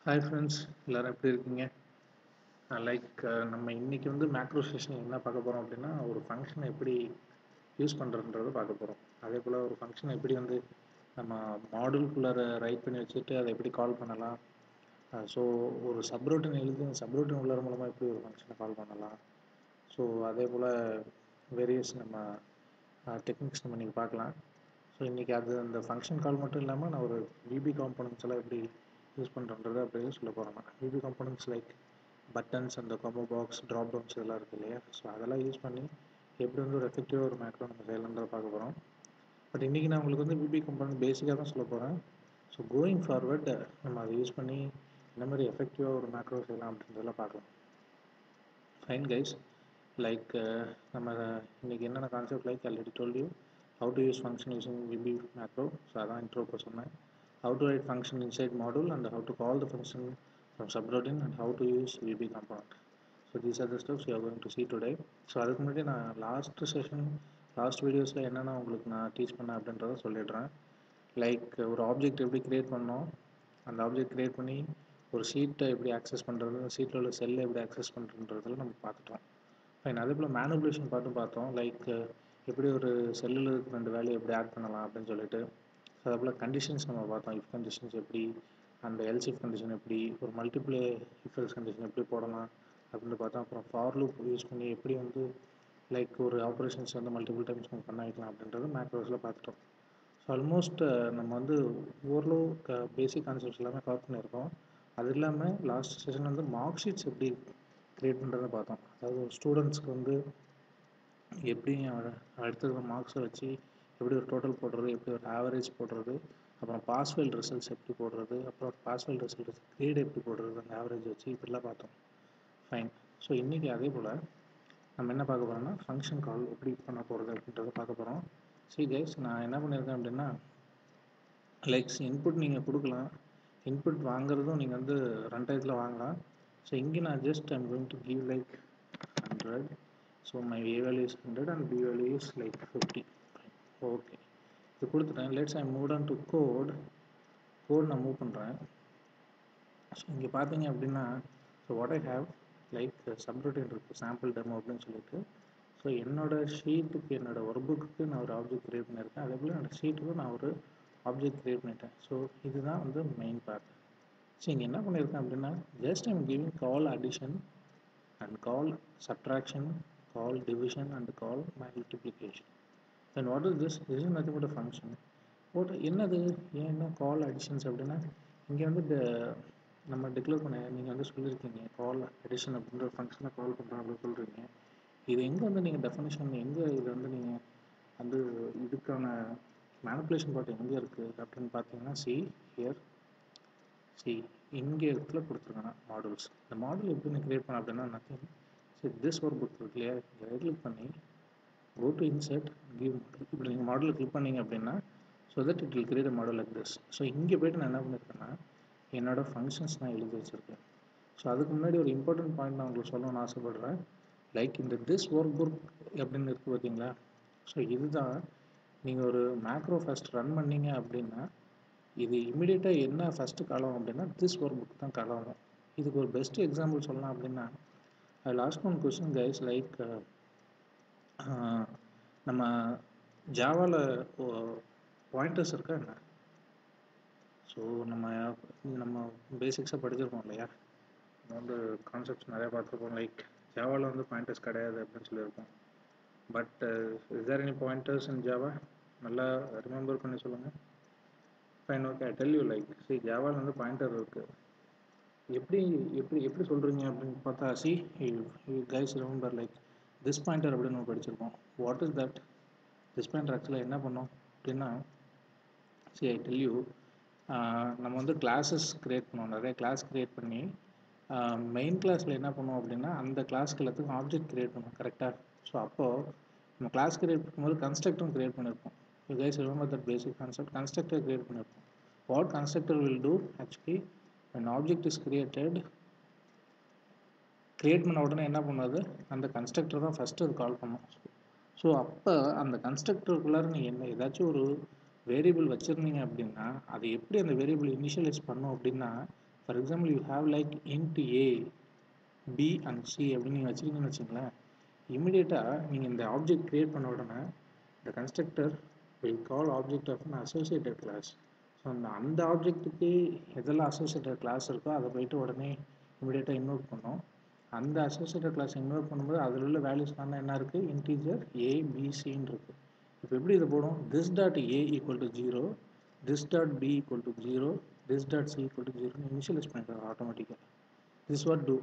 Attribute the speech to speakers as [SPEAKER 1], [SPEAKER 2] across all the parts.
[SPEAKER 1] Hi friends, எல்லோரும் எப்படி இருக்கீங்க? நம்ம இன்றைக்கி மேக்ரோ செஷன் என்ன பார்க்க போகிறோம் அப்படின்னா, ஒரு ஃபங்க்ஷனை எப்படி யூஸ் பண்ணுறதுன்றதை பார்க்க போகிறோம். அதே போல் ஒரு ஃபங்க்ஷனை எப்படி நம்ம மாடுல்குள்ளார ரைட் பண்ணி வச்சுட்டு அதை எப்படி கால் பண்ணலாம். ஸோ ஒரு சப்ரூட்டின் எழுதி அந்த சப்ரூட்டின் உள்ளார மூலமாக எப்படி ஒரு ஃபங்க்ஷனை கால் பண்ணலாம். ஸோ அதே போல் வேரியஸ் நம்ம டெக்னிக்ஸ் நம்ம இன்றைக்கி பார்க்கலாம். ஸோ இன்றைக்கி அந்த ஃபங்க்ஷன் கால் மட்டும் இல்லாமல் நான் ஒரு விபி காம்பனன்ட்ஸ் எல்லாம் எப்படி யூஸ் பண்ணுறதை அப்படியே சொல்ல போகிறேன். விபி காம்பனன்ட்ஸ் லைக் பட்டன்ஸ், அந்த காம்போ பாக்ஸ், ட்ராப் டவுன்ஸ் இதெல்லாம் இருக்குது இல்லையா. ஸோ அதெல்லாம் யூஸ் பண்ணி எப்படி ஒரு எஃபெக்டிவாக ஒரு மேக்ரோ நம்ம செய்யலான்றதை பார்க்க போகிறோம். பட் இன்றைக்கி நான் உங்களுக்கு விபி காம்பனன்ட் பேசிக்காக தான் சொல்ல போகிறேன். ஸோ கோயிங் ஃபார்வர்ட் நம்ம அதை யூஸ் பண்ணி இந்த மாதிரி எஃபெக்டிவாக ஒரு மேக்ரோ செய்யலாம் அப்படின்றதெல்லாம் பார்க்கலாம். ஃபைன் கைஸ், நம்ம இன்றைக்கி என்னென்ன concept already told you how to use function using VB macro. So அதான் இன்ட்ரோ சொன்னேன். How to write function inside module and how to call the function from subroutine and how to use VB component. So these are the steps we are going to see today. So அதுக்கு முன்னாடி நான் last வீடியோஸில் என்னென்ன உங்களுக்கு நான் teach பண்ணேன் அப்படின்றத சொல்லிடுறேன். ஒரு ஆப்ஜெக்ட் எப்படி க்ரியேட் பண்ணோம், அந்த ஆப்ஜெக்ட் க்ரியேட் பண்ணி ஒரு ஷீட்டை எப்படி ஆக்சஸ் பண்ணுறது, ஷீட்டில் உள்ள செல்லை எப்படி ஆக்சஸ் பண்ணுறதுன்றதில் நம்ம பார்த்துட்டோம். ஃபைன். அதே போல் மேனுபுலேஷன் பார்த்தோம். எப்படி ஒரு செல்லில் இருக்க 2 வேல்யூ எப்படி ஆட் பண்ணலாம் அப்படின்னு சொல்லிட்டு. ஸோ அதே போல் கண்டிஷன்ஸ் நம்ம பார்த்தோம். இஃப் கண்டிஷன்ஸ் எப்படி, அந்த எல்ஸ் இஃப் கண்டிஷன் எப்படி, ஒரு மல்டிப்ளே இஃப் எல்ஸ் கண்டிஷன் எப்படி போடலாம் அப்படின்னு பார்த்தோம். அப்புறம் ஃபார் லூப் யூஸ் பண்ணி எப்படி ஒரு ஆப்ரேஷன்ஸ் மல்டிபிள் டைம்ஸ் நம்ம பண்ண வைக்கலாம் அப்படின்றது மேக்ரோஸில் பார்த்துட்டோம். ஸோ ஆல்மோஸ்ட் நம்ம ஓரளவு பேசிக் கான்செப்ட்ஸ் எல்லாமே கவர் பண்ணியிருக்கோம். அது இல்லாமல் லாஸ்ட் செஷன் மார்க் ஷீட்ஸ் எப்படி க்ரியேட் பண்ணுறதை பார்த்தோம். அதாவது ஸ்டூடெண்ட்ஸ்க்கு எப்படி எடுத்துக்கிற மார்க்ஸை வச்சு எப்படி ஒரு டோட்டல் போடுறது, எப்படி ஒரு ஆவரேஜ் போடுறது, அப்புறம் பாஸ் ஃபெயில் ரிசல்ட்ஸ் எப்படி போடுறது, அப்புறம் பாஸ் ஃபெயில் ரிசல்ட்ஸ் கிரேட் எப்படி போடுறது அந்த ஆவரேஜ் வச்சு இப்படிலாம் பார்த்தோம். ஃபைன். ஸோ இன்றைக்கி அதே போல் நம்ம என்ன பார்க்க போகிறோம்னா ஃபங்க்ஷன் கால் எப்படி பண்ண போகிறது அப்படின்றத பார்க்க போகிறோம். சரி கைஸ், நான் என்ன பண்ணியிருக்கேன் அப்படின்னா இன்புட் நீங்கள் கொடுக்கலாம். இன்புட் வாங்குறதும் நீங்கள் ரன் டைத்தில் வாங்கலாம். ஸோ இங்கே நான் just I'm going to give 100. So my A value is 100 and B value is 50. Okay, இது கொடுத்துட்டேன். Let's I move on to code நான் மூவ் பண்ணுறேன். ஸோ இங்கே பார்த்தீங்க அப்படின்னா so what I have subroutine இருக்குது, சாம்பிள் டெமோ அப்படின்னு சொல்லிட்டு. ஸோ என்னோடய ஷீட்டுக்கு, என்னோடய ஒர்க் புக்கு நான் ஒரு ஆப்ஜெக்ட் க்ரியேட் பண்ணியிருக்கேன். அதே போல் என்னோடய ஷீட்டுக்கும் நான் ஒரு ஆப்ஜெக்ட் க்ரியேட் பண்ணிட்டேன். ஸோ இதுதான் மெயின் பார்ட். ஸோ இங்கே என்ன பண்ணியிருக்கேன் அப்படின்னா just I'm giving call addition and call subtraction, call division and call multiplication. Then what is this? This is nothing but a function. என்னது என்ன கால் அடிஷன்ஸ் அப்படின்னா இங்கே நம்ம டிக்ளேர் பண்ண நீங்கள் சொல்லியிருக்கீங்க கால் அடிஷன் அப்படின்ற ஒரு ஃபங்க்ஷனை கால் பண்ணுறோம் அப்படின்னு சொல்கிறீங்க. இது எங்கே நீங்கள் டெஃபினேஷன் எங்கே இது நீங்கள் இதுக்கான மேனிப்புலேஷன் பார்ட் எங்கே இருக்குது அப்படின்னு பார்த்தீங்கன்னா இங்கே இடத்துல கொடுத்துருக்காங்க மாடல்ஸ். இந்த மாடல் எப்படி நான் கிரியேட் பண்ண அப்படின்னா நத்திங். சரி, திஸ் ஒர்க் புக் இருக்கு இல்லையா, இங்கே ரைட் கிளிக் பண்ணி go to insert give model. இப்படி நீங்கள் மாடலில் கிளிக் பண்ணிங்க அப்படின்னா so that it will create a model like this. So இங்கே போய்ட்டு நான் என்ன பண்ணியிருக்கேன்னா என்னோடய ஃபங்க்ஷன்ஸ் நான் எழுதி வச்சுருக்கேன். ஸோ அதுக்கு முன்னாடி ஒரு இம்பார்ட்டன்ட் பாயிண்ட் நான் உங்களுக்கு சொல்லணும்னு ஆசைப்படுறேன். இந்த திஸ் ஒர்க் புக் அப்படின்னு இருக்குது பார்த்தீங்களா. ஸோ இதுதான் நீங்கள் ஒரு மேக்ரோ ஃபஸ்ட் ரன் பண்ணிங்க அப்படின்னா இது இமீடியட்டாக என்ன ஃபஸ்ட்டு காலம் அப்படின்னா திஸ் ஒர்க் புக் தான் காலம். இதுக்கு ஒரு பெஸ்ட் எக்ஸாம்பிள் சொல்லலாம் அப்படின்னா லாஸ்ட் ஒன் கொஸ்டின் கைஸ் நம்ம ஜாவாவில் பாயிண்டர்ஸ் இருக்கா என்ன. ஸோ நம்ம பேசிக்ஸாக படிச்சிருக்கோம் இல்லையா, நம்ம கான்செப்ட்ஸ் நிறையா பார்த்துருக்கோம். ஜாவாவில் பாயிண்டர்ஸ் கிடையாது அப்படின்னு சொல்லியிருக்கோம். But is there any pointers in Java? நல்லா ரிமெம்பர் பண்ணி சொல்லுங்கள். Fine. Okay, I tell you ஜாவாவில் பாயிண்டர் இருக்குது. எப்படி சொல்கிறீங்க அப்படின்னு பார்த்தா கைஸ் ரிமெம்பர் திஸ் பாயிண்டர் அப்படின்னு நம்ம படிச்சிருக்கோம். What is that? This pointer ஆக்சுவலாக என்ன பண்ணோம் அப்படின்னா ஐ டெல் யூ நம்ம கிளாஸஸ் க்ரியேட் பண்ணுவோம். நிறைய கிளாஸ் க்ரியேட் பண்ணி மெயின் கிளாஸில் என்ன பண்ணுவோம் அப்படின்னா அந்த கிளாஸ்க்கு எல்லாத்துக்கும் ஆப்ஜெக்ட் க்ரியேட் பண்ணுவோம். கரெக்டாக? ஸோ அப்போது நம்ம கிளாஸ் க்ரியேட் பண்ணும்போது கன்ஸ்ட்ரக்டரும் க்ரியேட் பண்ணியிருப்போம். You guys remember that basic concept. Constructor create பண்ணியிருப்போம். What constructor will do actually when object is created, create பண்ண உடனே என்ன பண்ணாது, அந்த கன்ஸ்ட்ரக்டர் தான் ஃபஸ்ட்டு அது கால் பண்ணும். ஸோ அப்போ அந்த கன்ஸ்ட்ரக்டருக்குள்ளார நீங்கள் ஏதாச்சும் ஒரு வேரியபிள் வச்சுருந்தீங்க அப்படின்னா அது எப்படி அந்த வேரியபிள் இனிஷியலைஸ் பண்ணும் அப்படின்னா for example you have like int a b and c அப்படின்னு நீங்கள் வச்சுருக்கீங்கன்னு வச்சுங்களேன், இமிடியேட்டாக நீங்கள் இந்த ஆப்ஜெக்ட் க்ரியேட் பண்ண உடனே the constructor will call object of an associated class. So அந்த ஆப்ஜெக்ட்டுக்கு எதெல்லாம் அசோசியேட்டட் கிளாஸ் இருக்கோ அதை போயிட்டு உடனே இமிடியேட்டாக இன்வோக் பண்ணோம். அந்த அசோசியேட்டட் கிளாஸ் இன்வோக் பண்ணும்போது அதில் உள்ள வேல்யூஸ்க்கான என்ன இருக்குது, இன்டீஜர் a b cன்னு இருக்குது. இப்போ எப்படி இதை போடும், this dot a equal to 0, this dot b equal to 0, this dot c equal to 0 initialise பண்ணிடுறாங்க ஆட்டோமேட்டிக்காக. this what do,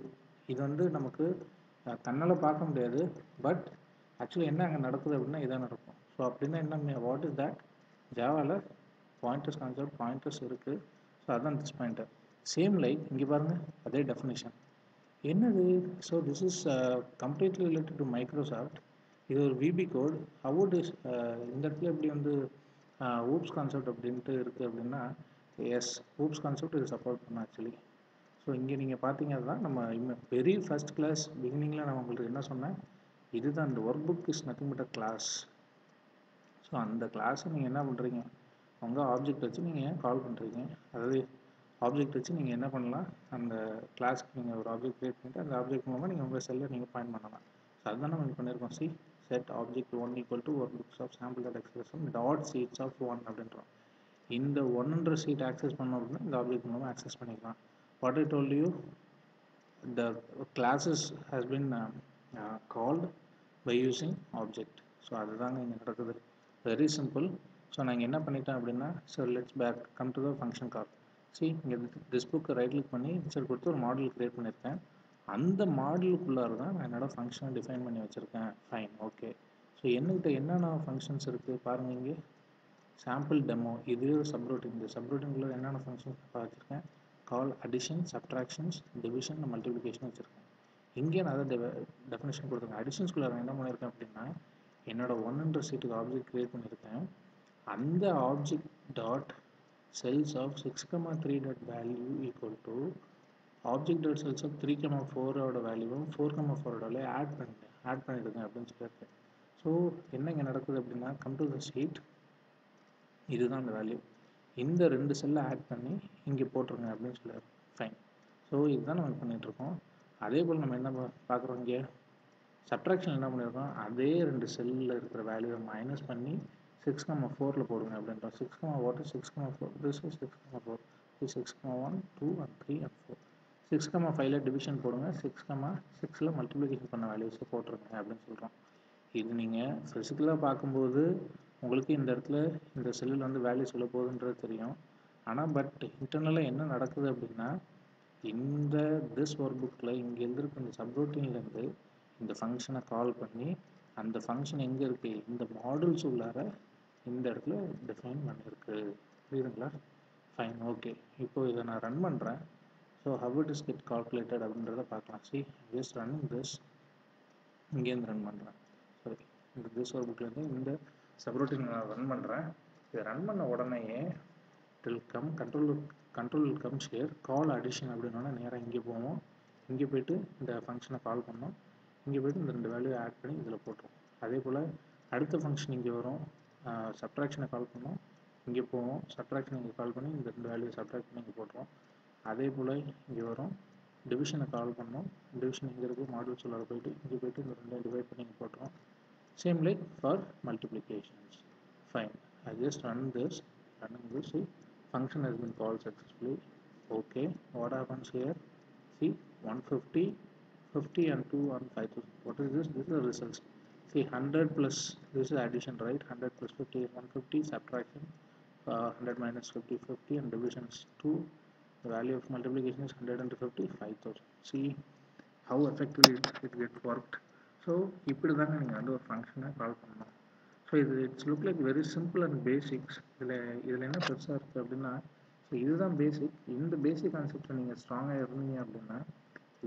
[SPEAKER 1] இது வந்து நமக்கு கண்ணால் பார்க்க முடியாது, பட் ஆக்சுவலி என்ன அங்கே நடக்குது அப்படின்னா இதான் நடக்கும். ஸோ அப்படின்னா என்ன, வாட் இஸ் தட், ஜாவாவில் பாயிண்டர்ஸ் கான்செப்ட் பாயிண்டர்ஸ் இருக்குது. ஸோ அதுதான் திஸ் பாயிண்டர். சேம் லைக் இங்கே பாருங்கள் அதே டெஃபினேஷன் என்னது. So this is completely related to Microsoft. இது ஒரு விபி கோட். ஹவுட் இஸ் இந்த இடத்துல எப்படி வந்து ஊப்ஸ் கான்செப்ட் அப்படின்ட்டு இருக்குது அப்படின்னா, எஸ் ஊப்ஸ் கான்செப்ட் இது சப்போர்ட் பண்ண ஆக்சுவலி. ஸோ இங்கே நீங்கள் பார்த்தீங்க அதுதான் நம்ம வெரி ஃபஸ்ட் கிளாஸ் பிகினிங்கில் நான் உங்களுக்கு என்ன சொன்னேன், இதுதான் இந்த workbook is nothing but a class. So அந்த கிளாஸை நீங்கள் என்ன பண்ணுறீங்க, உங்கள் ஆப்ஜெக்ட் வச்சு நீங்கள் கால் பண்ணுறீங்க. அதாவது ஆப்ஜெக்ட் வச்சு நீங்கள் என்ன பண்ணலாம், அந்த கிளாஸ்க்கு நீங்கள் ஒரு ஆப்ஜெக்ட் க்ரியேட் பண்ணிட்டு அந்த ஆப்ஜெக்ட் மூலமாக நீங்கள் உங்கள் செல்லை நீங்கள் பாயிண்ட் பண்ணலாம். ஸோ அதுதான் நம்ம பண்ணியிருக்கோம். See set object 1 equal to workbooks of sample dot expression dot sheets of 1 அப்படின்றோம். இந்த 1ன்ற சீட் ஆக்சஸ் பண்ணோம் அப்படின்னா இந்த ஆப்ஜெக்ட் மூலமாக ஆக்சஸ் பண்ணிக்கலாம். What I told you, the classes has been called by using object. So அதுதாங்க இங்கே நடக்குது. Very simple. ஸோ நான் என்ன பண்ணிட்டேன் அப்படின்னா, so let's back come to the function call. See இங்கே திஸ் புக்கை ரைட் கிளிக் பண்ணி இன்சர்ட் கொடுத்து ஒரு மாடல் க்ரியேட் பண்ணியிருக்கேன். அந்த மாடலுக்குள்ளார தான் நான் என்னோடய ஃபங்க்ஷனை டிஃபைன் பண்ணி வச்சுருக்கேன். Fine, okay. ஸோ என்கிட்ட என்னென்ன ஃபங்க்ஷன்ஸ் இருக்குது பாருங்கள். இங்கே சாம்பிள் டெமோ, இதுவே ஒரு சப்ரூட்டின். இந்த சப்ரூட்டின்குள்ளே என்னென்ன ஃபங்க்ஷன்ஸ் வச்சுருக்கேன், கால் அடிஷன், சப்ட்ராக்ஷன்ஸ், டிவிஷன், மல்டிப்ளிகேஷன் வச்சுருக்கேன். இங்கே நான் அதை டெஃபினேஷன் கொடுத்துருக்கேன். அடிஷன்ஸ்குள்ளே நான் என்ன பண்ணியிருக்கேன் அப்படின்னா, என்னோட 1ன்ற சீட்டுக்கு ஆப்ஜெக்ட் க்ரியேட் பண்ணியிருக்கேன். அந்த object dot cells of 6,3 dot value equal to object dot cells of 3,4ஓட வேல்யூவும் 4,4ஓட ஆட் பண்ணிடுங்க அப்படின்னு சொல்லியிருக்கேன். ஸோ என்ன இங்கே நடக்குது அப்படின்னா, கம் டு த ஷீட், இதுதான் அந்த வேல்யூ, இந்த 2 செல்லை ஆட் பண்ணி இங்கே போட்டுருங்க அப்படின்னு சொல்லியிருக்கேன். ஃபைன். ஸோ இதுதான் நம்ம பண்ணிகிட்ருக்கோம். அதே போல் நம்ம என்ன பார்க்குறோம், இங்கே சப்ட்ராக்ஷன் என்ன பண்ணியிருக்கோம், அதே 2 செல்லில் இருக்கிற வேல்யூவை மைனஸ் பண்ணி 6,4ல் போடுங்க அப்படின்றோம். 6,4 திஸ் இஸ் 6,4, இது 6,1 2 and 3 and 4. 6,5ல் டிவிஷன் போடுங்க, 6,6ல் மல்டிப்ளிகேஷன் பண்ண வேல்யூஸை போட்டுருங்க அப்படின்னு சொல்கிறோம். இது நீங்கள் ஃபிசிக்கலாக பார்க்கும்போது உங்களுக்கு இந்த இடத்துல இந்த செல்லில் வந்து வேல்யூ சொல்ல போகுதுன்றது தெரியும். ஆனால் பட் இன்டர்னலாக என்ன நடக்குது அப்படின்னா, இந்த திஸ் ஒர்க் புக்கில் இங்கே எழுதிருக்க இந்த சப்ரூட்டீன்லேருந்து இந்த ஃபங்க்ஷனை கால் பண்ணி அந்த ஃபங்க்ஷன் எங்கே இருக்குது, இந்த மாடல்ஸ் உள்ளார இந்த இடத்துல டிஃபைன் பண்ணியிருக்கு. புரியுதுங்களா? Fine, okay. இப்போ இதை நான் ரன் பண்ணுறேன். So how it is get calculated அப்படின்றத பார்க்கலாம். சி ஜஸ்ட் ரன்னிங் திஸ், இங்கேருந்து ரன் பண்ணுறேன். சரி, இந்த திஸ் ஒர்க் புக்லேருந்து இந்த சப்ரூட்டீன் நான் ரன் பண்ணுறேன். இதை ரன் பண்ண உடனேயே will come control comes here, call addition அப்படின்னா நேராக இங்கே போவோம். இங்கே போய்ட்டு இந்த ஃபங்க்ஷனை கால் பண்ணோம். இங்கே போய்ட்டு இந்த 2 வேல்யூ ஆட் பண்ணி இதில் போட்டுரும். அதே போல் அடுத்த ஃபங்க்ஷன் இங்கே வரும், சப்ட்ராக்ஷனை கால் பண்ணோம், இங்கே போவோம், சப்ட்ராக்ஷன் இங்கே கால் பண்ணி இந்த 2 வேல்யூ சப்ட்ராக்ட் பண்ணி இங்கே போட்டுரும். அதே போல் இங்கே வரும், டிவிஷனை கால் பண்ணோம், டிவிஷன் இங்கே இருக்குது, மாடல் சொல்ல போய்ட்டு இங்கே போய்ட்டு இந்த 2 டிவைட் பண்ணி இங்கே போட்டுரும். Same like for multiplications. Fine, I just run this, running this, see, function has been called successfully. Okay, what happens here? See, 150, 50 and 2 and 5,000. What is this? This is the results. See, 100 plus, this is addition, right? 100 plus 50 is 150, subtraction, 100 minus 50, 50, and division is 2. The value of multiplication is 100 into 50, 5,000. See how effectively it gets worked. So, இப்படி தாங்க நீங்கள் வந்து ஒரு ஃபங்க்ஷனை கால் பண்ணணும். So it's look like very simple and basics. இதில் என்ன பெருசாக இருக்குது அப்படின்னா, ஸோ இதுதான் பேசிக். இந்த பேசிக் கான்செப்டை நீங்கள் ஸ்ட்ராங்காக இருந்தீங்க அப்படின்னா,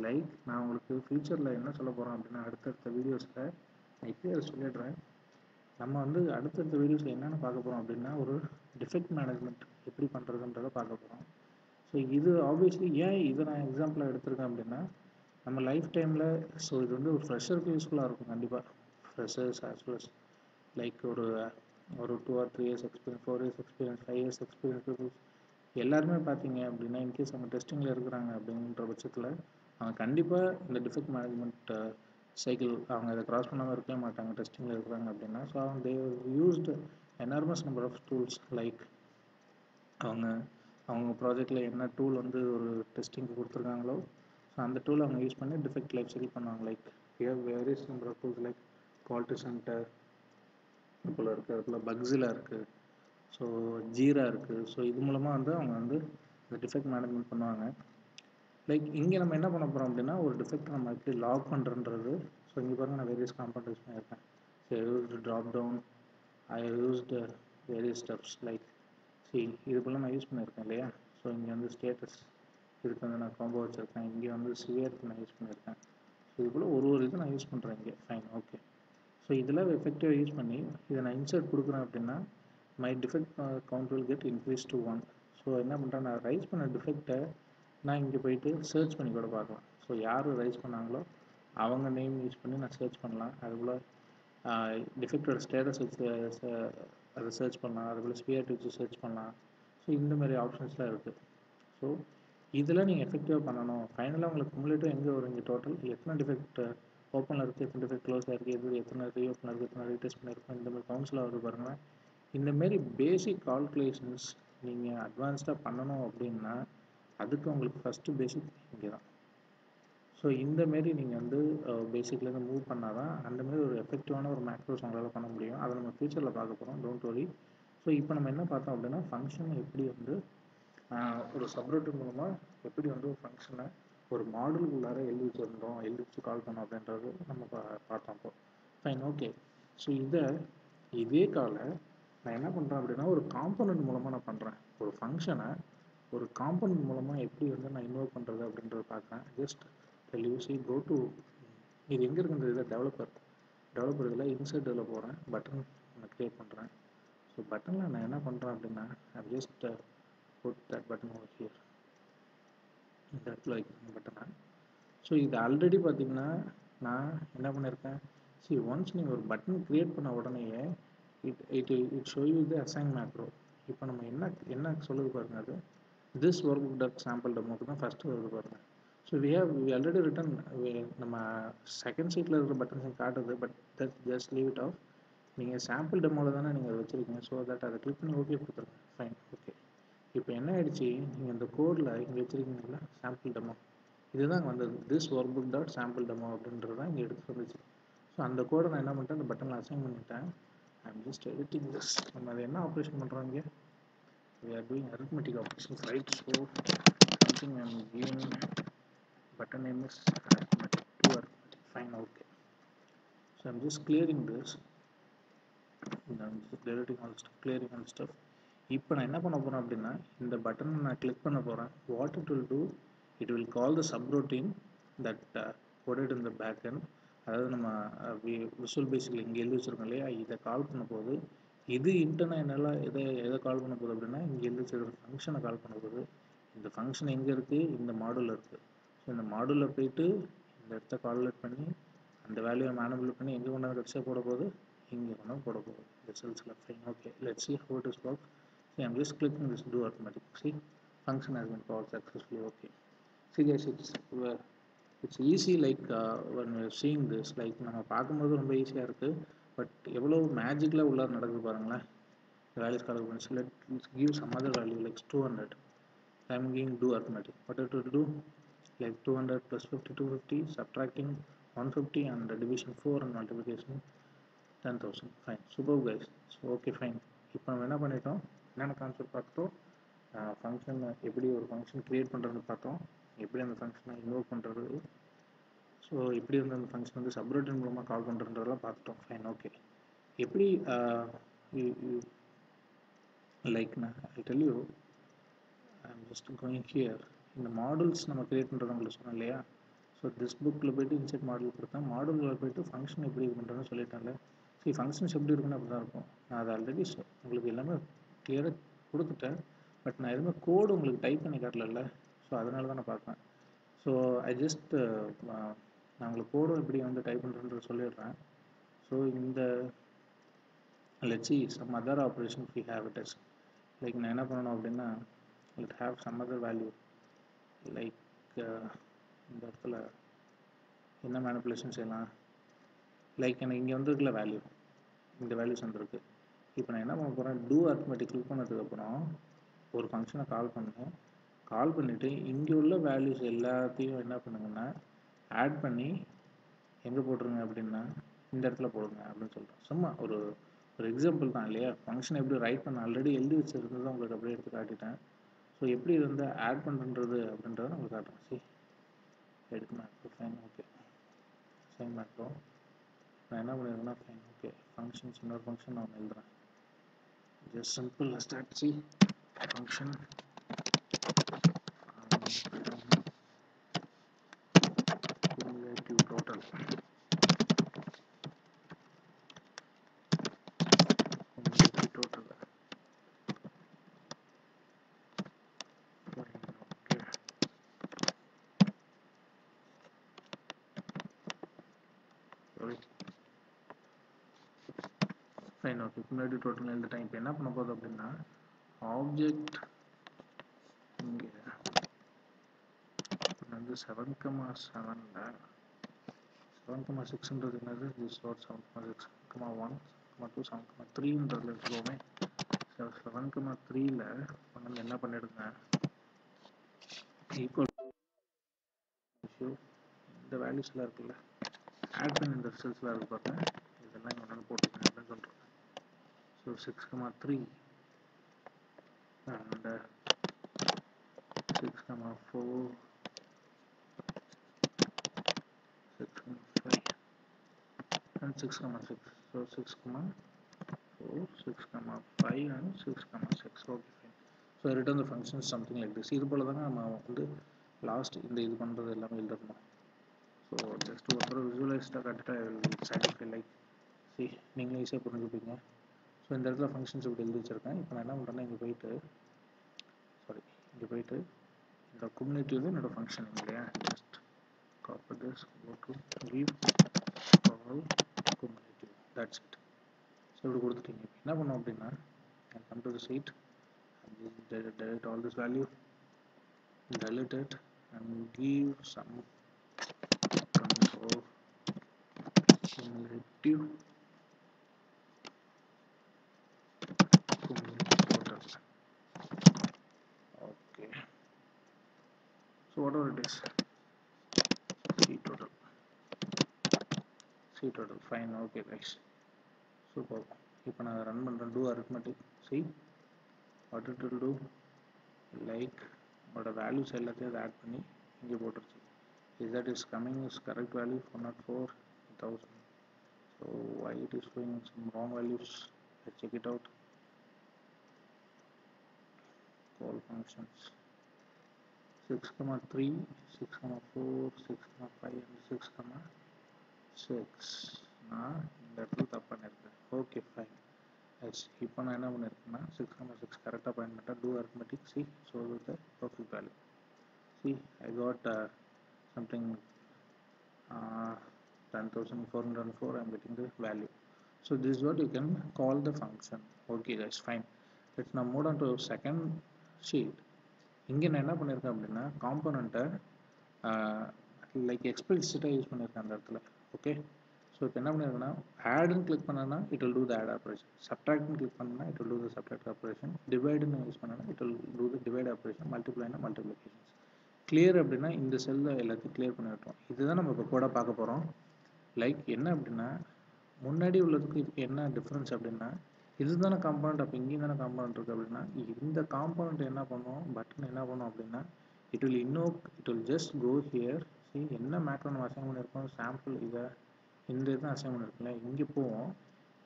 [SPEAKER 1] லைக் நான் உங்களுக்கு ஃபியூச்சரில் என்ன சொல்ல போகிறோம் அப்படின்னா, அடுத்தடுத்த வீடியோஸில் நான் இப்போயே அதை சொல்லிடுறேன். நம்ம வந்து அடுத்தடுத்த வீடியோஸில் என்னென்ன பார்க்க போகிறோம் அப்படின்னா, ஒரு டிஃபெக்ட் மேனேஜ்மெண்ட் எப்படி பண்ணுறதுன்றதை பார்க்க போகிறோம். ஸோ இது ஆப்வியஸ்லி ஏன் இதை நான் எக்ஸாம்பிளாக எடுத்திருக்கேன் அப்படின்னா, நம்ம லைஃப் டைமில் ஸோ இது வந்து ஒரு ஃப்ரெஷருக்கு யூஸ்ஃபுல்லாக இருக்கும். கண்டிப்பாக freshers as well as like ஒரு 2 or 3 years experience, 4 years experience, 5 years experience people, எல்லாருமே பார்த்தீங்க அப்படின்னா இன்கேஸ் அவங்க டெஸ்டிங்கில் இருக்கிறாங்க அப்படின்ற பட்சத்தில் அவங்க கண்டிப்பாக இந்த டிஃபெக்ட் மேனேஜ்மெண்ட் சைக்கிள் அவங்க அதை கிராஸ் பண்ணாமல் இருக்கவே மாட்டாங்க டெஸ்டிங்கில் இருக்கிறாங்க அப்படின்னா. ஸோ அவங்க they used enormous number of tools like அவங்க அவங்க ப்ராஜெக்டில் என்ன டூல் வந்து ஒரு டெஸ்டிங்க்கு கொடுத்துருக்காங்களோ ஸோ அந்த டூல் அவங்க யூஸ் பண்ணி டிஃபெக்ட் லைஃப் சைக்கிள் பண்ணுவாங்க. Like various number of tools like quality center போல் இருக்குது, அது போல் பக்ஸிலா இருக்குது, ஸோ ஜீரா இருக்குது. ஸோ இது மூலமாக வந்து அவங்க வந்து இந்த டிஃபெக்ட் மேனேஜ்மெண்ட் பண்ணுவாங்க. லைக் இங்கே நம்ம என்ன பண்ண போகிறோம் அப்படின்னா ஒரு டிஃபெக்ட் நம்ம எப்படி லாக் பண்ணுறன்றது. ஸோ இங்கே பாருங்கள் நான் வேரியஸ் காம்பவுண்ட் யூஸ் பண்ணியிருக்கேன். ஸோ யூஸ்டு ட்ராப் டவுன், ஐ யூஸ்டு வேரியஸ் ஸ்டெப்ஸ் லைக் இது போல் நான் யூஸ் பண்ணியிருக்கேன் இல்லையா. ஸோ இங்கே வந்து ஸ்டேட்டஸ் இதுக்கு வந்து நான் காம்போ வச்சுருக்கேன். இங்கே வந்து சிவியருக்கு நான் யூஸ் பண்ணியிருக்கேன். ஸோ இது போல் ஒரு இது நான் யூஸ் பண்ணுறேன் இங்கே. Fine, okay. ஸோ இதில் எஃபெக்டிவாக யூஸ் பண்ணி இதை நான் இன்சர்ட் கொடுக்குறேன் அப்படின்னா my defect count will get increase to 1. So என்ன பண்ணுறேன், நான் ரைஸ் பண்ண டிஃபெக்டை நான் இங்கே போயிட்டு சர்ச் பண்ணி கூட பார்க்கலாம். ஸோ யார் ரைஸ் பண்ணாங்களோ அவங்க நேம் யூஸ் பண்ணி நான் சர்ச் பண்ணலாம். அதுபோல் டிஃபெக்டோட ஸ்டேட்டஸ் வச்சு அதை சர்ச் பண்ணலாம். அதுபோல் ஸ்பியர்ட் வச்சு சர்ச் பண்ணலாம். ஸோ இந்த மாதிரி ஆப்ஷன்ஸ்லாம் இருக்குது. ஸோ இதில் நீங்கள் எஃபெக்டிவாக பண்ணணும். ஃபைனலாக உங்களுக்கு குமுலேட்டிவ் எங்கே வரும், இங்கே டோட்டல் எத்தனை டிஃபெக்ட் ஓப்பனில் இருக்குது, எத்தனை டிஃபெக்ட் க்ளோஸாக இருக்குது, எது எத்தனை ரீஓப்பன் இருக்குது, எத்தனை ரீடெஸ்ட் பண்ணியிருக்கோம், இந்த மாதிரி கவுன்சிலாக வருது பாருங்கள். இந்தமாரி பேசிக் கால்குலேஷன்ஸ் நீங்கள் அட்வான்ஸ்டாக பண்ணணும் அப்படின்னா அதுக்கு உங்களுக்கு ஃபஸ்ட்டு பேசிக் இங்கே தான். ஸோ இந்தமாரி நீங்கள் வந்து பேசிக்லேருந்து மூவ் பண்ணால் தான் அந்தமாரி ஒரு எஃபெக்டிவான ஒரு மேக்ரோஸ் உங்களால் பண்ண முடியும். அதை நம்ம ஃபியூச்சரில் பார்க்க போகிறோம், டோன்ட் வரி. ஸோ இப்போ நம்ம என்ன பார்த்தோம் அப்படின்னா ஃபங்க்ஷன் எப்படி வந்து ஒரு சப்ரூட்டின் மூலமாக எப்படி வந்து ஒரு ஃபங்க்ஷனை ஒரு மாடலுக்குள்ளார எழுதி வச்சு கால் பண்ணோம் அப்படின்றது நம்ம பார்த்தோம். இப்போ ஃபைன், ஓகே. ஸோ இதே காலை நான் என்ன பண்ணுறேன் அப்படின்னா ஒரு காம்பனண்ட் மூலமாக நான் பண்ணுறேன். ஒரு ஃபங்க்ஷனை ஒரு காம்பனண்ட் மூலமாக எப்படி வந்து நான் இன்வோக் பண்ணுறது அப்படின்றத பார்க்குறேன். ஜஸ்ட் யூசி கோ டு இது எங்கே இருக்குன்றது இதை டெவலப்பர் இதில் இன்சர்ட் இதில் போகிறேன், பட்டன் நான் க்ரியேட் பண்ணுறேன். ஸோ பட்டனில் நான் என்ன பண்ணுறேன் அப்படின்னா just put that button over here, இந்த இடத்துல வைக்கிறேன் பட்டனை. ஸோ இது ஆல்ரெடி பார்த்தீங்கன்னா நான் என்ன பண்ணியிருக்கேன், ஒன்ஸ் நீங்கள் ஒரு பட்டன் க்ரியேட் பண்ண உடனேயே it show you the assign macro. இப்போ நம்ம என்ன சொல்லுது பாருங்க, அது திஸ் ஒர்க் டாட் சாம்பிள் டெமோக்கு தான் ஃபஸ்ட்டு வருது பாருங்க. ஸோ வி ஆல்ரெடி ரிட்டன் நம்ம செகண்ட் சீட்டில் இருக்கிற பட்டன்ஸை காட்டுது, but that just leave it of. நீங்கள் சாம்பிள் டெமோவில் தானே நீங்கள் வச்சுருக்கீங்க. ஸோ தட் அதை கிளிக் பண்ணி ஓகே கொடுத்துருங்க. Fine, okay. இப்போ என்ன ஆயிடுச்சு, நீங்கள் இந்த கோடில் இங்கே வச்சுருக்கீங்களா சாம்பிள் டெமோ, இதுதான் வந்தது this work book dot sample demo அப்படின்றது தான் இங்கே எடுத்து வந்துச்சு. ஸோ அந்த கோடை நான் என்ன பண்ணிட்டேன், அந்த பட்டனில் அசைன் பண்ணிட்டேன். I am just editing this. நம்ம அதை என்ன ஆப்ரேஷன் பண்ணுறோம் இங்கே, we are doing arithmetic operations, right? So something I am giving button name is arithmetic, to arithmetic. Fine, okay. So I am just clearing this. I am just deleting all stuff, clearing all stuff. இப்போ நான் என்ன பண்ண போகிறேன் அப்படின்னா இந்த பட்டனை நான் click பண்ண போகிறேன். What it will do, it will call the subroutine that coded in the back end. அதாவது நம்ம விஷுவல் பேசிக்கில் இங்கே எழுதி வச்சுருக்கோம் இல்லையா, இதை கால் பண்ண போகுது. இது இன்டர்னல் எதை கால் பண்ண போகுது அப்படின்னா இங்கே எழுதி வச்சுருக்கிற ஃபங்க்ஷனை கால் பண்ண போகுது. இந்த ஃபங்க்ஷன் எங்கே இருக்குது, இந்த மாடலில் இருக்குது. ஸோ இந்த மாடலில் போயிட்டு இந்த இடத்த கால்குலேட் பண்ணி அந்த வேல்யூவை மேனிபுலேட் பண்ணி எங்கே கொண்டாந்து கடைசியாக போட போகுது, இங்கே கொண்டாந்து போட போகுது ரிசல்ட்ஸில். Fine, okay. Let's see how it is work. See, I'm just clicking this do arithmetic. See, function has been called successfully. Okay. See guys, it's easy like when we're seeing this, like நம்ம பார்க்கும்போது ரொம்ப ஈஸியாக இருக்குது. But எவ்வளோ மேஜிக்கில் உள்ளார நடக்குது பாருங்களேன். Values கால் பண்ணி let's give some other value like 200. I'm giving do arithmetic. What it will do, like 200 plus 50, 250, subtracting 150 and division 4 and multiplication 10,000. Fine, superb guys. So okay, fine. இப்போ நம்ம என்ன பண்ணிட்டோம், என்னென்ன கான்செப்ட் பார்த்தோம், ஃபங்க்ஷன் எப்படி ஒரு ஃபங்க்ஷன் க்ரியேட் பண்ணுறதுன்னு பார்த்தோம், எப்படி அந்த ஃபங்க்ஷனை இன்வோக் பண்ணுறது, ஸோ எப்படி வந்து அந்த ஃபங்க்ஷன் வந்து சப்ரூட்டின் மூலமாக கால் பண்ணுறதுன்றதெல்லாம் பார்த்துட்டோம். Fine, okay. எப்படி லைக் நான் ஐ tell you, I am just going here. இந்த மாடல்ஸ் நம்ம க்ரியேட் பண்ணுறது உங்களுக்கு சொன்னோம் இல்லையா. ஸோ திஸ் புக்கில் போய்ட்டு இன்செட் மாடல் கொடுத்தேன். மாடலில் போய்ட்டு ஃபங்க்ஷன் எப்படி இது பண்ணுறதுன்னு சொல்லிட்டேன்ல. சரி, ஃபங்க்ஷன்ஸ் எப்படி இருக்குன்னு அப்படி தான் இருக்கும். நான் அதை ஆல்ரெடி உங்களுக்கு எல்லாமே கிளியராக கொடுத்துட்டேன். பட் நான் எதுவுமே கோடு உங்களுக்கு டைப் பண்ணி காட்டல. ஸோ அதனால தான் நான் பார்ப்பேன். ஸோ ஐ ஜஸ்ட் நான் உங்களுக்கு கோடும் எப்படி வந்து டைப் பண்ணுறேன்றது சொல்லிடுறேன். ஸோ இந்த let's see some other operations we have it as. Like நான் என்ன பண்ணணும் அப்படின்னா it have some other value. Like இந்த இடத்துல என்ன மேனிப்புலேஷன் செய்யலாம், லைக் எனக்கு இங்கே வந்துருக்குல வேல்யூ, இந்த வேல்யூஸ் வந்துருக்கு. இப்போ நான் என்ன பண்ண போகிறேன், டூ அரித்மெட்டிக் கிளிக் பண்ணதுக்கப்புறம் ஒரு ஃபங்க்ஷனை கால் பண்ணுங்கள். கால் பண்ணிவிட்டு இங்கே உள்ள வேல்யூஸ் எல்லாத்தையும் என்ன பண்ணுங்கன்னா ஆட் பண்ணி எங்கே போட்டுருங்க அப்படின்னா இந்த இடத்துல போடுங்க அப்படின்னு சொல்கிறேன். சும்மா ஒரு எக்ஸாம்பிள் தான் இல்லையா, ஃபங்க்ஷன் எப்படி ரைட் பண்ண ஆல்ரெடி எழுதி வச்சுருந்தது உங்களுக்கு அப்படியே எடுத்து காட்டிட்டேன். ஸோ எப்படி இது வந்து ஆட் பண்ணுறது அப்படின்றத உங்களுக்கு காட்டுறேன். சி எடுத்து macro fine okay, sign macro நான் என்ன பண்ணிடுறேன்னா ஃபைன் ஓகே ஃபங்க்ஷன்ஸ் இன்னொரு ஃபங்க்ஷன் நான் எழுதுறேன். Just simple start C function cumulative total fine okay cumulative total எழுதிட்டேன். இப்போ என்ன பண்ண போகுது அப்படின்னா ஆப்ஜெக்ட் இங்கே வந்து 7,7ல் 7,6ன்றது என்னது, திஸ் வாட் 7,6, 1, 2, 7,3ன்றதுல எடுத்துக்கோமே. 7,3ல் வந்து என்ன பண்ணிடுங்க ஈக்குவல் இஷ்யூ இந்த வேல்யூஸ்லாம் இருக்குல்ல ஆட் பண்ணி இந்த ரிசல்ட்ஸ்லாம் இருக்கு பாருங்க, இதெல்லாம் இங்கே ஒன்று போட்டுக்கேன் அப்படின்னு சொல்கிறேன். So 6,3 and 6,4 6,5 and 6,6. So 6,4 6,5 and 6,6. okay fine. So return the function something like this. இது போல தாங்க நம்ம வந்து லாஸ்ட் இந்த இது பண்ணுறது எல்லாமே எழுதணும். ஸோ ஜஸ்ட் ஒரு தடவை விஜுவலைஸ்டாக காட்டிட்டா சாட்டிஸ்ஃபை லைக் சி நீங்களும் ஈஸியாக புரிஞ்சுப்பீங்க. ஸோ இந்த இடத்துல ஃபங்க்ஷன்ஸ் இப்படி எழுதி வச்சுருக்கேன். இப்போ நான் என்ன பண்ணுறேன்னா இங்கே போயிட்டு இந்த cumulative என்னோட ஃபங்க்ஷன் இல்லையா, just copy this, go to give call cumulative, that's it. So இப்படி கொடுத்துட்டீங்க. இப்போ என்ன பண்ணோம் அப்படின்னா come to the sheet and delete all this value, delete it and give some control cumulative total. Okay, so whatever it is, c total fine. okay guys, super. இப்போ நான் run பண்ணுறேன் do arithmetic, see what it will do, like உங்களோட values எல்லாத்தையும் add பண்ணி இங்கே போட்டுருச்சு. is that is coming is correct value 404,000. so why it is showing some wrong values, let's check it out. Call functions 6,3 6,4 6,5 and 6,6 நான் இந்த இடத்துல தப்பு பண்ணியிருக்கேன். Okay fine. இப்போ நான் என்ன பண்ணியிருக்கேன்னா 6,6 கரெக்டாக பாயிண்ட் பண்ணிட்டேன். Do arithmetic see so with the perfect value. See I got something 10,404. I'm getting the value. So this is what you can call the function. Okay guys, fine. Let's now move on to second sheet. இங்கே நான் என்ன பண்ணியிருக்கேன் அப்படின்னா காம்போனண்ட்டை like எக்ஸ்பிளிசிட்டாக use பண்ணியிருக்கேன் அந்த இடத்துல. Okay, so இப்போ என்ன பண்ணியிருக்கேன்னா ஆடுன்னு கிளிக் பண்ணேன்னா it will do the add operation, சப்ட்ராக்ட்னு கிளிக் பண்ணால் it will do the subtract operation, டிவைடுன்னு யூஸ் பண்ணேன்னா it will do the divide operation, மல்டிப்ளைனா மல்டிப்ளிகேஷன்ஸ். கிளியர் அப்படின்னா இந்த செல்லில் எல்லாத்தையும் கிளியர் பண்ணி விட்டுரும். இதுதான் நம்ம இப்போ கூட பார்க்க போகிறோம். லைக் என்ன அப்படின்னா முன்னாடி உள்ளதுக்கு இப்போ என்ன டிஃப்ரென்ஸ் அப்படின்னா இதுதானே காம்பனண்ட், அப்போ இங்கேயும் தானே காம்பனண்ட் இருக்குது அப்படின்னா இந்த காம்பனண்ட் என்ன பண்ணும், பட்டன் என்ன பண்ணும் அப்படின்னா it will just go here. சரி, என்ன மேக்ரோ நம்ம அசைன் பண்ணியிருக்கோம், சாம்பிள் இதை இந்த இதுதான் அசைன் பண்ணியிருக்கோம்ல, இங்கே போவோம்.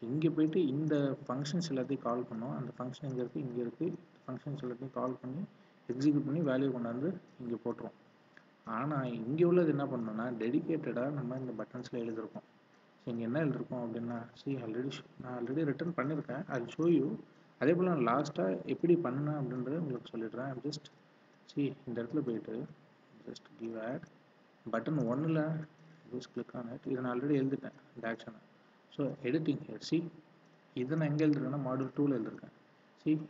[SPEAKER 1] இங்கே போயிட்டு இந்த ஃபங்க்ஷன்ஸ் எல்லாத்தையும் கால் பண்ணோம். அந்த ஃபங்க்ஷன் இங்கே இருக்குது ஃபங்க்ஷன்ஸ் எல்லாத்தையும் கால் பண்ணி எக்ஸிக்யூட் பண்ணி வேல்யூ கொண்டாந்து இங்கே போட்டுரும். ஆனால் இங்கே உள்ளது என்ன பண்ணோம்னா டெடிக்கேட்டடாக நம்ம இந்த பட்டன்ஸில் எழுதியிருக்கோம். ஸோ இங்கே என்ன எழுதிருக்கோம் அப்படின்னா நான் ஆல்ரெடி ரிட்டர்ன் பண்ணியிருக்கேன், அது ஷோ யூ. அதே போல் நான் லாஸ்ட்டாக எப்படி பண்ணேன் அப்படின்றத உங்களுக்கு சொல்லிடுறேன். ஜஸ்ட் இந்த இடத்துல போயிட்டு ஜஸ்ட் கிவ் ஆட் பட்டன் 1ல் ஜஸ்ட் கிளிக் ஆன் இட். இதை நான் ஆல்ரெடி எழுதிட்டேன் இந்த ஆக்ஷனை. ஸோ எடிட்டிங் ஹியர் இதை நான் எங்கே எழுதுறேன்னா மாடியூல் 2ல் எழுதிருக்கேன்.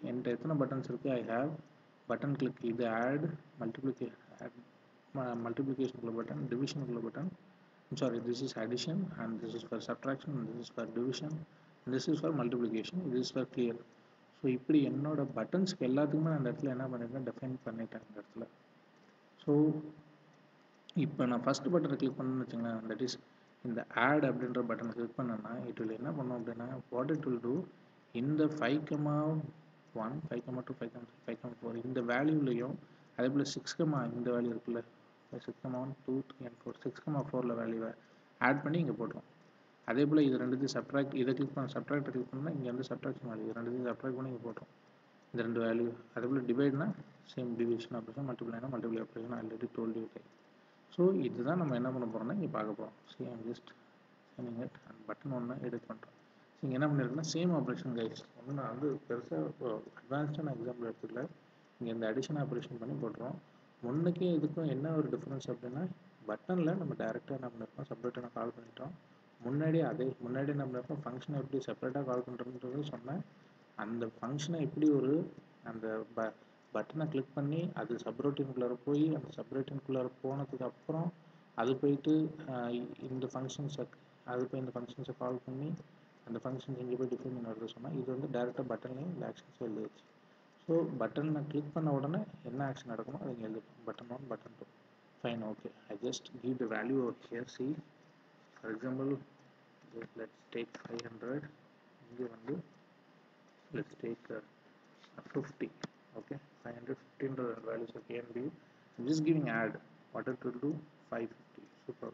[SPEAKER 1] என்கிட்ட எத்தனை பட்டன்ஸ் இருக்குது, ஐ ஹேவ் பட்டன் கிளிக், இது ஆட் மல்டிப்ளிகேஷனுக்குள்ள பட்டன், டிவிஷனுக்குள்ள button. Sorry, this is addition and this is for subtraction and this is for division and this is for multiplication, this is for clear. So இப்படி என்னோட பட்டன்ஸ்க்கு எல்லாத்துக்குமே நான் அந்த இடத்துல என்ன பண்ணியிருக்கேன், டெஃபைன் பண்ணிட்டேன் இந்த இடத்துல. ஸோ இப்போ நான் ஃபஸ்ட் பட்டனை கிளிக் பண்ணணும்னு வச்சுங்களேன், தட் இஸ் இந்த ஆட் அப்படின்ற பட்டனை கிளிக் பண்ணேன்னா இட் வில் என்ன பண்ணும் அப்படின்னா, வாட் இட் வில் டூ, இந்த 5,1 5,2 5,4 இந்த வேல்யூலையும் அதே போல் 6, இந்த வேல்யூ இருக்குல்ல 6,1 2 3 and 4 6,4 வேல்யூவை ஆட் பண்ணி இங்கே போட்டுரும். அதே போல் இது ரெண்டுத்தையும் சப்ட்ராக்ட், இதை கிளிக் பண்ண சப்ட்ராக்டை கிளிக் பண்ணால் இங்கே வந்து சப்ட்ராக்ஷன் வேல்யூ ரெண்டுத்தையும் சப்ட்ராக்ட் பண்ணி இங்கே போட்டுரும் இந்த ரெண்டு வேல்யூ. அதே போல் டிவைட்னா சேம் டிவிஷன் ஆப்ரேஷன், மல்டிப்ளைனா multiply operation, already told you type. So இதுதான் நம்ம என்ன பண்ண போகிறோம்னா இங்கே பார்க்க போகிறோம். See, I'm just sending it and button ஒன்று எடிட் பண்ணுறோம். ஸோ இங்கே என்ன பண்ணியிருக்குன்னா சேம் ஆப்ரேஷன் கைஸ், ஒன்று நான் வந்து பெருசாக அட்வான்ஸ்டான எக்ஸாம்பிள் எடுத்துக்கல, இங்கே இந்த அடிஷன் ஆப்ரேஷன் பண்ணி போட்டுருவோம். ஒன்றுக்கே இதுக்கும் என்ன ஒரு டிஃப்ரென்ஸ் அப்படின்னா, பட்டனில் நம்ம டேரெக்டாக என்ன பண்ணியிருக்கோம், செப்பரேட்டாக கால் பண்ணிட்டோம். முன்னாடி என்ன பண்ணியிருக்கோம், ஃபங்க்ஷனை எப்படி செப்பரேட்டாக கால் பண்ணுறதுன்றது சொன்னேன். அந்த ஃபங்க்ஷனை எப்படி ஒரு அந்த பட்டனை கிளிக் பண்ணி அது சப்ரோட்டின்குள்ளார போய் அந்த சப்ரோட்டின்குள்ளார போனதுக்கு அப்புறம் அது போயிட்டு இந்த ஃபங்க்ஷன்ஸை அது போய் இந்த ஃபங்க்ஷன்ஸை கால் பண்ணி அந்த ஃபங்க்ஷன்ஸ் இங்கே போய் டிஃபைன் பண்ணி வருது சொன்னால், இது வந்து டேரெக்டாக பட்டன்லேயும் இந்த ஆக்ஷன்ஸ் எழுதிடுச்சு. ஸோ பட்டனை கிளிக் பண்ண உடனே என்ன ஆக்ஷன் நடக்குமோ அதை இங்கே எழுதிடும், button 1 button 2. Fine, okay. I just give the value over here. See for example let's take 500, இங்கே வந்து let's take 50. Okay, 515 values of A and B. I'm just giving add, what it will do, 550. Super.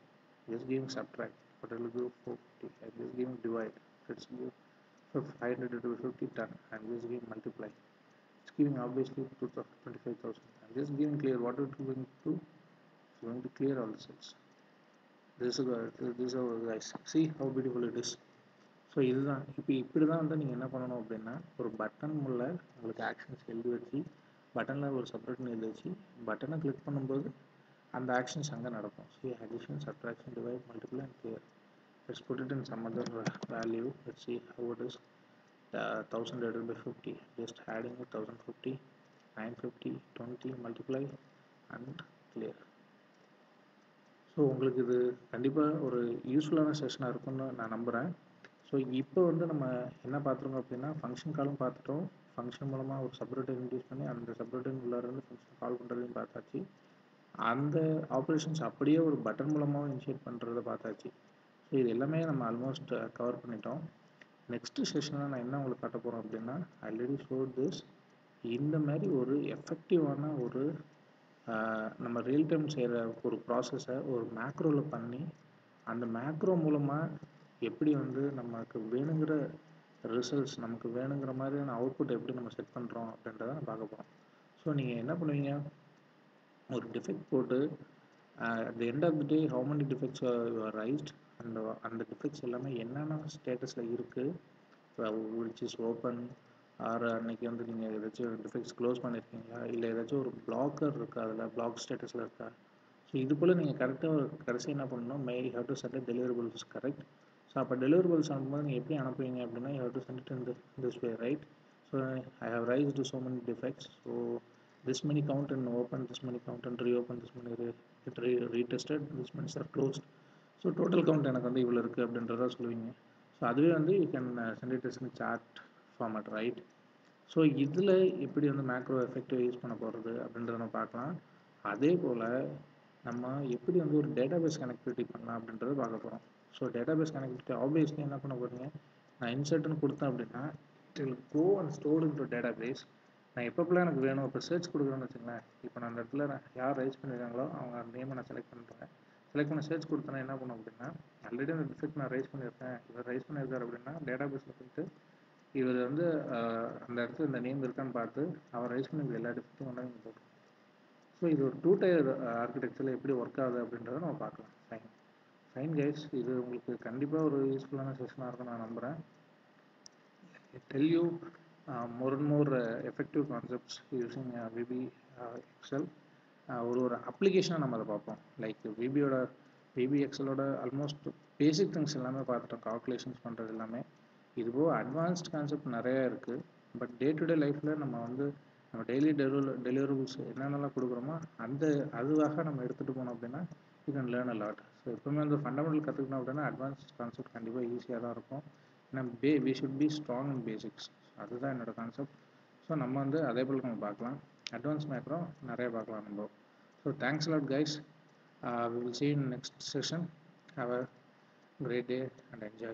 [SPEAKER 1] Just giving subtract, what it will do, 450. I'm just giving divide, let's give 500 to 50, done. I'm just giving multiply, it's giving obviously 25,000. I'm just giving clear, what it will going to do, it's going to clear all the cells. This is our guys, see how beautiful it is. So இதுதான் இப்படி தான் வந்து நீங்கள் என்ன பண்ணணும் அப்படின்னா, ஒரு button உள்ள உங்களுக்கு ஆக்ஷன்ஸ் எழுதி வச்சு, பட்டனில் ஒரு செப்பரேட்னு எழுதி வச்சு, பட்டனை கிளிக் பண்ணும்போது அந்த ஆக்ஷன்ஸ் அங்கே நடக்கும். So addition, subtraction, divide, multiply and clear. Let's put it in some other value. Let's see how it is. 1000 divided by 50, just adding it, 1050, 950, 20, multiply and clear. So உங்களுக்கு இது கண்டிப்பாக ஒரு யூஸ்ஃபுல்லான செஷனாக இருக்கும்னு நான் நம்புகிறேன். ஸோ இப்போ வந்து நம்ம என்ன பார்த்துருக்கோம் அப்படின்னா, ஃபங்க்ஷன் காலும் பார்த்துட்டோம், ஃபங்க்ஷன் மூலமாக ஒரு சப்ரோட்டின் இன்டியூஸ் பண்ணி அந்த சப்ரோட்டின் உள்ளார இருந்து ஃபங்க்ஷன் கால் பண்ணுறதையும் பார்த்தாச்சு, அந்த ஆப்ரேஷன்ஸ் அப்படியே ஒரு பட்டன் மூலமாக இனிஷியேட் பண்ணுறதை பார்த்தாச்சு. ஸோ இது எல்லாமே நம்ம ஆல்மோஸ்ட் கவர் பண்ணிட்டோம். நெக்ஸ்ட்டு செஷனில் நான் என்ன உங்களுக்கு காட்ட போகிறோம் அப்படின்னா, ஆல்ரெடி ஷோட் திஸ், இந்த மாதிரி ஒரு எஃபெக்டிவான ஒரு நம்ம ரியல் டைம் செய்கிற ஒரு ப்ராசஸை ஒரு மேக்ரோவில் பண்ணி அந்த மேக்ரோ மூலமாக எப்படி வந்து நமக்கு வேணுங்கிற ரிசல்ட்ஸ், நமக்கு வேணுங்கிற மாதிரியான அவுட்புட் எப்படி நம்ம செட் பண்ணுறோம் அப்படின்றத நான் பார்க்க போகிறோம். ஸோ நீங்கள் என்ன பண்ணுவீங்க, ஒரு டிஃபெக்ட் போட்டு at the end of the day how many defects you are raised, அந்த டிஃபெக்ட்ஸ் எல்லாமே என்னென்ன ஸ்டேட்டஸில் இருக்குது, which is open ஆர் அன்றைக்கி வந்து நீங்கள் ஏதாச்சும் டிஃபெக்ட்ஸ் க்ளோஸ் பண்ணியிருக்கீங்களா, இல்லை ஏதாச்சும் ஒரு பிளாக்கர் இருக்கா, அதில் பிளாக் ஸ்டேட்டஸில் இருக்கா. ஸோ இது போல் நீங்கள் கரெக்டாக கடைசி என்ன பண்ணணும், mail have to sent deliverables correct. So அப்போ டெலிவரபிள்ஸ் அனுப்பும்போது நீங்கள் எப்படி அனுப்புவீங்க அப்படின்னா, you have to sent it in this way, right. So I have raised so many defects, so this many count and open, this many count and reopen, this many retested, this many are closed. So total count எனக்கு வந்து இவ்வளோ இருக்குது அப்படின்றத சொல்லுவீங்க. So அதுவே வந்து you can sent it in chart format, right. So இதில் எப்படி வந்து மேக்ரோ எஃபெக்டிவ் யூஸ் பண்ண போகிறது அப்படின்றத நம்ம பார்க்கலாம். அதே போல் நம்ம எப்படி வந்து ஒரு டேட்டாபேஸ் கனெக்டிவிட்டி பண்ணலாம் அப்படின்றத பார்க்க போகிறோம். ஸோ டேட்டாபேஸ் கனெக்டிவிட்டி ஆப்வியஸ்லி என்ன பண்ண போகிறீங்க, நான் இன்சர்ட்னு கொடுத்தேன் அப்படின்னா it will go and store into database. நான் எப்பப்பெல்லாம் எனக்கு வேணும், இப்போ சர்ச் கொடுக்குறேன்னு வச்சுங்களேன், இப்போ நான் அந்த இடத்துல யார் ரைஸ் பண்ணியிருக்காங்களோ அவங்க நேமை நான் செலக்ட் பண்ணுறேன். செலக்ட் பண்ண சர்ச் கொடுத்தேன்னா என்ன பண்ணும் அப்படின்னா, ஆல்ரெடி அந்த டிஃபெக்ட் நான் ரைஸ் பண்ணியிருக்கேன், இவர் ரைஸ் பண்ணியிருக்காரு அப்படின்னா டேட்டாபேஸில் போயிட்டு இவர் வந்து அந்த இடத்துல இந்த நேம் இருக்கான்னு பார்த்து அவர் ரைஸ் பண்ணி எல்லா டிஃபெக்ட்டும் கொண்டாந்து இங்கே போட்டுருவோம். ஸோ இது ஒரு 2 tier ஆர்கிடெக்சரில் எப்படி ஒர்க் ஆகுது அப்படின்றத நம்ம பார்க்கலாம். ஃபைன் கைஸ், இது உங்களுக்கு கண்டிப்பாக ஒரு யூஸ்ஃபுல்லான செஷனாக இருக்கும்னு நான் நம்புகிறேன். tell you more and more effective concepts using VB Excel. ஒரு அப்ளிகேஷனாக நம்ம அதை பார்ப்போம். லைக் VB எக்ஸலோட ஆல்மோஸ்ட் பேசிக் திங்ஸ் எல்லாமே பார்த்துட்டோம், கால்குலேஷன்ஸ் பண்ணுறது எல்லாமே. இதுபோல் அட்வான்ஸ்ட் கான்செப்ட் நிறையா இருக்குது. பட் டே டு டே லைஃப்பில் நம்ம வந்து நம்ம டெய்லி டெலிவரபிள்ஸ் என்னென்னலாம் கொடுக்குறோமோ அதுவாக நம்ம எடுத்துகிட்டு போனோம் அப்படின்னா you can learn a lot. So எப்பவுமே வந்து ஃபண்டமெண்டல் கற்றுக்கணும் அப்படின்னா அட்வான்ஸ் கான்செப்ட் கண்டிப்பாக ஈஸியாக தான் இருக்கும். ஏன்னா we should be strong in basics, அதுதான் என்னோடய கான்செப்ட். ஸோ நம்ம வந்து அதே போல் நம்ம பார்க்கலாம், அட்வான்ஸ் மேக்ரோ நிறைய பார்க்கலாம் நம்ம. So thanks lot guys. We will see you in next session. Have a great day and enjoy.